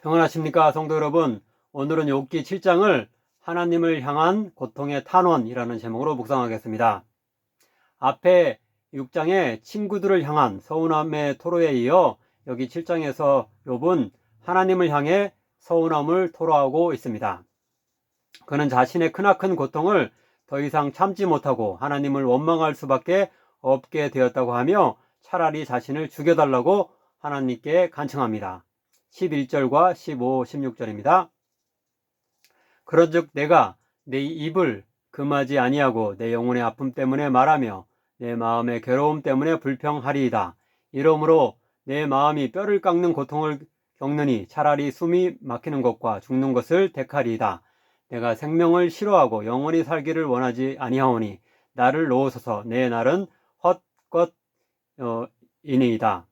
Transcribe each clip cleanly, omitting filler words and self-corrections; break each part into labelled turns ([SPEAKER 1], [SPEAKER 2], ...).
[SPEAKER 1] 평안하십니까 성도 여러분. 오늘은 욥기 7장을 하나님을 향한 고통의 탄원이라는 제목으로 묵상하겠습니다. 앞에 6장에 친구들을 향한 서운함의 토로에 이어 여기 7장에서 욥은 하나님을 향해 서운함을 토로하고 있습니다. 그는 자신의 크나큰 고통을 더 이상 참지 못하고 하나님을 원망할 수밖에 없게 되었다고 하며 차라리 자신을 죽여달라고 하나님께 간청합니다. 11절과 15, 16절입니다. 그런즉 내가 내 입을 금하지 아니하고 내 영혼의 아픔 때문에 말하며 내 마음의 괴로움 때문에 불평하리이다. 이러므로 내 마음이 뼈를 깎는 고통을 겪느니 차라리 숨이 막히는 것과 죽는 것을 택하리이다. 내가 생명을 싫어하고 영원히 살기를 원하지 아니하오니 나를 놓으소서. 내 날은 헛것이니이다.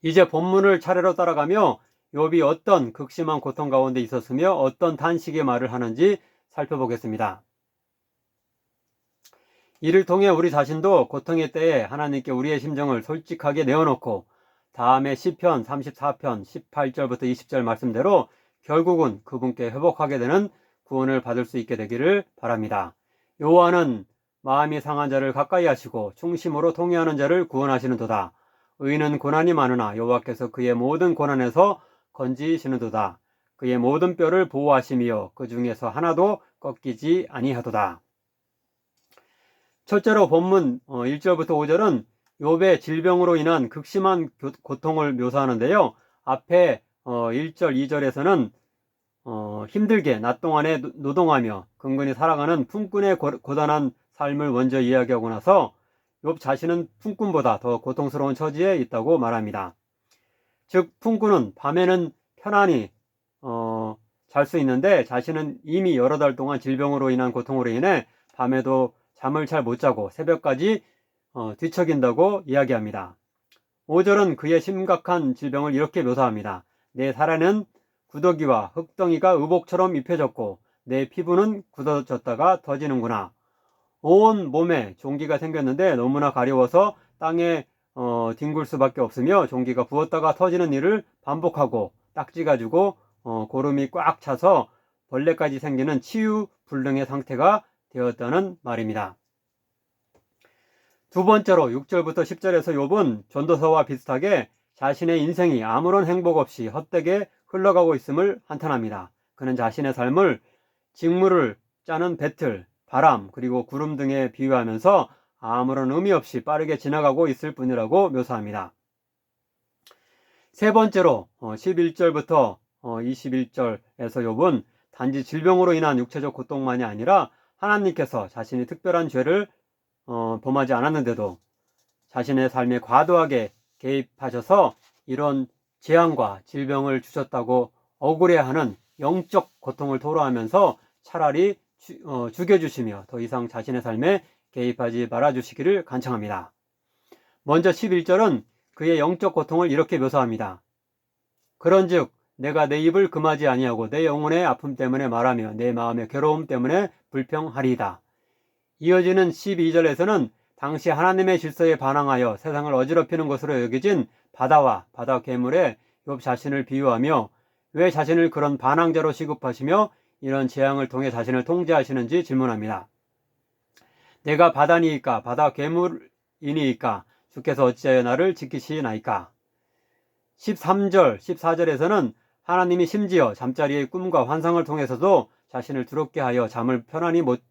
[SPEAKER 1] 이제 본문을 차례로 따라가며 욥이 어떤 극심한 고통 가운데 있었으며 어떤 탄식의 말을 하는지 살펴보겠습니다. 이를 통해 우리 자신도 고통의 때에 하나님께 우리의 심정을 솔직하게 내어놓고 다음에 시편 34편 18절부터 20절 말씀대로 결국은 그분께 회복하게 되는 구원을 받을 수 있게 되기를 바랍니다. 여호와는 마음이 상한 자를 가까이 하시고 충심으로 통회하는 자를 구원하시는도다. 의인은 고난이 많으나 여호와께서 그의 모든 고난에서 건지시는도다. 그의 모든 뼈를 보호하시며 그 중에서 하나도 꺾이지 아니하도다. 첫째로 본문 1절부터 5절은 욥의 질병으로 인한 극심한 고통을 묘사하는데요. 앞에 1절, 2절에서는 힘들게 낮 동안에 노동하며 근근히 살아가는 품꾼의 고단한 삶을 먼저 이야기하고 나서 욥 자신은 품꾼보다 더 고통스러운 처지에 있다고 말합니다. 즉 품꾼은 밤에는 편안히 잘 수 있는데 자신은 이미 여러 달 동안 질병으로 인한 고통으로 인해 밤에도 잠을 잘 못 자고 새벽까지 뒤척인다고 이야기합니다. 5절은 그의 심각한 질병을 이렇게 묘사합니다. 내 살에는 구더기와 흙덩이가 의복처럼 입혀졌고 내 피부는 굳어졌다가 터지는구나. 온 몸에 종기가 생겼는데 너무나 가려워서 땅에 뒹굴 수밖에 없으며 종기가 부었다가 터지는 일을 반복하고 딱지가 주고 고름이 꽉 차서 벌레까지 생기는 치유불능의 상태가 되었다는 말입니다. 두 번째로 6절부터 10절에서 욥은 전도서와 비슷하게 자신의 인생이 아무런 행복 없이 헛되게 흘러가고 있음을 한탄합니다. 그는 자신의 삶을 직무를 짜는 배틀, 바람, 그리고 구름 등에 비유하면서 아무런 의미 없이 빠르게 지나가고 있을 뿐이라고 묘사합니다. 세 번째로 11절부터 21절에서 욥은 단지 질병으로 인한 육체적 고통만이 아니라 하나님께서 자신이 특별한 죄를 범하지 않았는데도 자신의 삶에 과도하게 개입하셔서 이런 재앙과 질병을 주셨다고 억울해하는 영적 고통을 토로하면서 차라리 죽여주시며 더 이상 자신의 삶에 개입하지 말아주시기를 간청합니다. 먼저 11절은 그의 영적 고통을 이렇게 묘사합니다. 그런즉 내가 내 입을 금하지 아니하고 내 영혼의 아픔 때문에 말하며 내 마음의 괴로움 때문에 불평하리이다. 이어지는 12절에서는 당시 하나님의 질서에 반항하여 세상을 어지럽히는 것으로 여겨진 바다와 바다 괴물에 욥 자신을 비유하며 왜 자신을 그런 반항자로 취급하시며 이런 재앙을 통해 자신을 통제하시는지 질문합니다. 내가 바다니이까 바다 괴물이니이까 주께서 어찌하여 나를 지키시나이까. 13절, 14절에서는 하나님이 심지어 잠자리의 꿈과 환상을 통해서도 자신을 두렵게 하여 잠을 편안히 못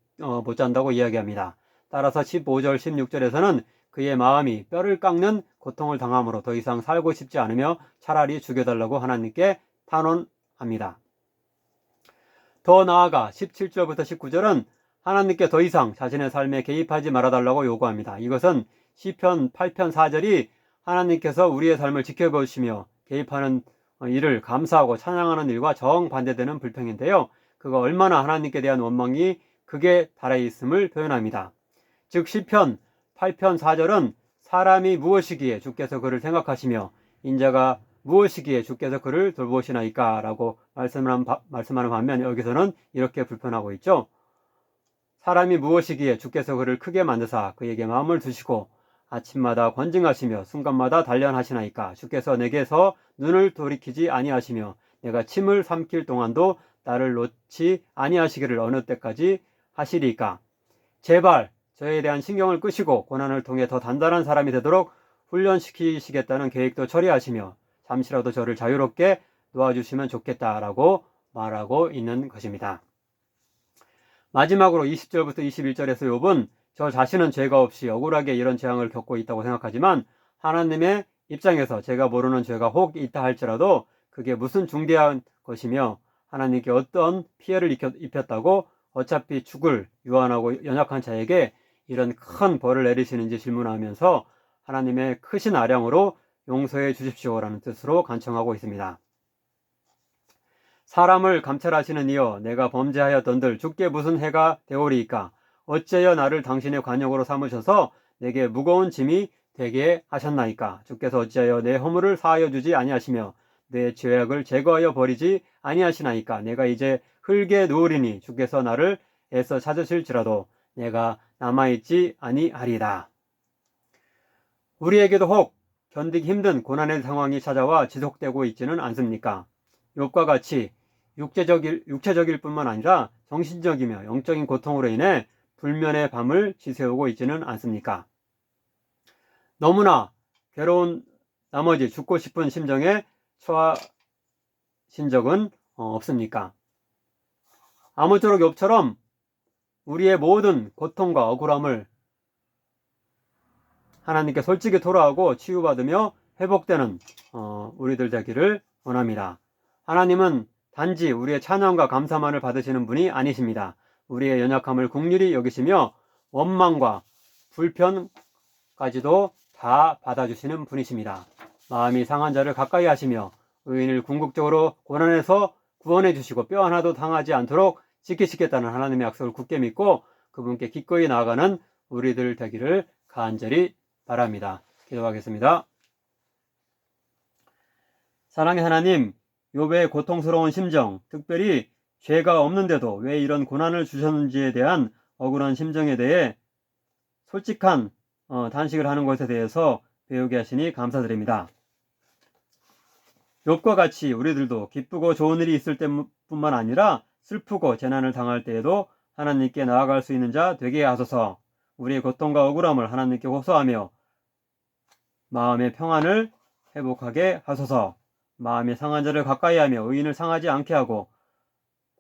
[SPEAKER 1] 잔다고 이야기합니다. 따라서 15절, 16절에서는 그의 마음이 뼈를 깎는 고통을 당함으로 더 이상 살고 싶지 않으며 차라리 죽여달라고 하나님께 탄원합니다. 더 나아가 17절부터 19절은 하나님께 더 이상 자신의 삶에 개입하지 말아달라고 요구합니다. 이것은 시편 8편 4절이 하나님께서 우리의 삶을 지켜보시며 개입하는 일을 감사하고 찬양하는 일과 정반대되는 불평인데요. 그가 얼마나 하나님께 대한 원망이 극에 달해 있음을 표현합니다. 즉 시편 8편 4절은 사람이 무엇이기에 주께서 그를 생각하시며 인자가 무엇이기에 주께서 그를 돌보시나이까 라고 말씀하는 반면 여기서는 이렇게 불평하고 있죠. 사람이 무엇이기에 주께서 그를 크게 만드사 그에게 마음을 두시고 아침마다 권징하시며 순간마다 단련하시나이까. 주께서 내게서 눈을 돌이키지 아니하시며 내가 침을 삼킬 동안도 나를 놓지 아니하시기를 어느 때까지 하시리까. 제발 저에 대한 신경을 끄시고 고난을 통해 더 단단한 사람이 되도록 훈련시키시겠다는 계획도 처리하시며 잠시라도 저를 자유롭게 놓아주시면 좋겠다라고 말하고 있는 것입니다. 마지막으로 20절부터 21절에서 욥은 저 자신은 죄가 없이 억울하게 이런 재앙을 겪고 있다고 생각하지만 하나님의 입장에서 제가 모르는 죄가 혹 있다 할지라도 그게 무슨 중대한 것이며 하나님께 어떤 피해를 입혔다고 어차피 죽을 유한하고 연약한 자에게 이런 큰 벌을 내리시는지 질문하면서 하나님의 크신 아량으로 용서해 주십시오라는 뜻으로 간청하고 있습니다. 사람을 감찰하시는 이여 내가 범죄하였던들 주께 무슨 해가 되오리이까. 어찌하여 나를 당신의 관역으로 삼으셔서 내게 무거운 짐이 되게 하셨나이까. 주께서 어찌하여 내 허물을 사하여 주지 아니하시며 내 죄악을 제거하여 버리지 아니하시나이까. 내가 이제 흙에 누우리니 주께서 나를 애써 찾으실지라도 내가 남아있지 아니하리이다. 우리에게도 혹 견디기 힘든 고난의 상황이 찾아와 지속되고 있지는 않습니까? 욥과 같이 육체적일 뿐만 아니라 정신적이며 영적인 고통으로 인해 불면의 밤을 지새우고 있지는 않습니까? 너무나 괴로운 나머지 죽고 싶은 심정에 처하신 적은 없습니까? 아무쪼록 욥처럼 우리의 모든 고통과 억울함을 하나님께 솔직히 토로하고 치유받으며 회복되는 우리들 되기를 원합니다. 하나님은 단지 우리의 찬양과 감사만을 받으시는 분이 아니십니다. 우리의 연약함을 긍휼히 여기시며 원망과 불편까지도 다 받아주시는 분이십니다. 마음이 상한 자를 가까이 하시며 의인을 궁극적으로 고난에서 구원해 주시고 뼈 하나도 당하지 않도록 지키시겠다는 하나님의 약속을 굳게 믿고 그분께 기꺼이 나아가는 우리들 되기를 간절히 바랍니다. 기도하겠습니다. 사랑의 하나님, 욥의 고통스러운 심정, 특별히 죄가 없는데도 왜 이런 고난을 주셨는지에 대한 억울한 심정에 대해 솔직한 단식을 하는 것에 대해서 배우게 하시니 감사드립니다. 욥과 같이 우리들도 기쁘고 좋은 일이 있을 때뿐만 아니라 슬프고 재난을 당할 때에도 하나님께 나아갈 수 있는 자 되게 하소서. 우리의 고통과 억울함을 하나님께 호소하며 마음의 평안을 회복하게 하소서. 마음이 상한 자를 가까이 하며 의인을 상하지 않게 하고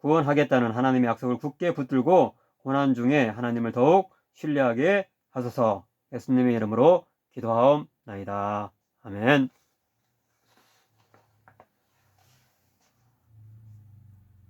[SPEAKER 1] 구원하겠다는 하나님의 약속을 굳게 붙들고 고난 중에 하나님을 더욱 신뢰하게 하소서. 예수님의 이름으로 기도하옵나이다. 아멘.